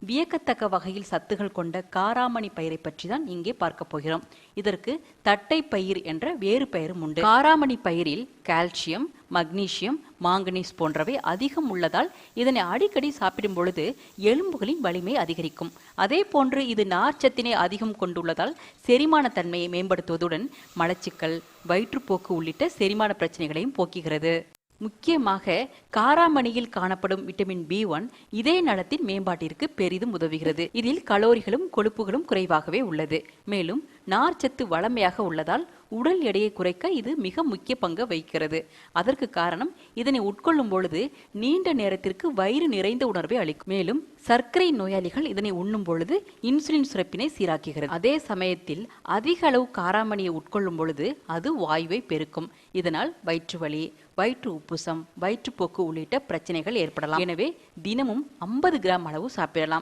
வியக்கத்தக்க வகையில் சத்துகள் கொண்ட காராமணி பயிரை பற்றி தான் இங்கே பார்க்க போகிறோம். இதற்கு தட்டை பயிர் என்ற வேறு பெயரும் உண்டு. காராமணி பயிரில் கால்சியம், மக்னீசியம், மாங்கனீஸ் போன்றவை அதிகம் உள்ளதால் இதனை அடிக்கடி சாப்பிடும் பொழுது எலும்புகளின் வலிமை அதிகரிக்கும். அதே போன்று இது நார்ச்சத்தினை அதிகம் கொண்டுள்ளதால் செரிமான தன்மையை மேம்படுத்துவதுடன் மலச்சிக்கல், வயிற்றுப்போக்கு உள்ளிட்ட செரிமான பிரச்சனைகளையும் போக்குகிறது. முக்கியமாக காராமணியில் காணப்படும் விட்டமின் B1 இதய நலத்தின் மேம்பாட்டிற்கு பெரிதும் உதவுகிறது. இதில் கலோரிகளும் கொழுப்புகளும் குறைவாகவே உள்ளது. மேலும் நார்ச்சத்து வளமையாக உள்ளதால் உடல் எடையை குறைக்க இது மிக முக்கிய பங்கு வகிக்கிறது. அதற்கு காரணம் இதனை உட்கொள்ளும் பொழுது நீண்ட நேரத்திற்கு வயிறு நிறைந்த உணர்வை அளிக்கும். மேலும் சர்க்கரை நோயாளிகள் இதனை உண்ணும் பொழுது இன்சுலின் சுரப்பினை சீராக்குகிறது. அதே சமயத்தில் அதிக அளவு காராமணியை உட்கொள்ளும் பொழுது அது வாயுவை பெருக்கும். இதனால் வயிற்று வலி, வயிற்று உப்புசம், வயிற்றுப்போக்கு உள்ளிட்ட பிரச்சனைகள் ஏற்படலாம். எனவே தினமும் 50 கிராம் அளவு சாப்பிடலாம்.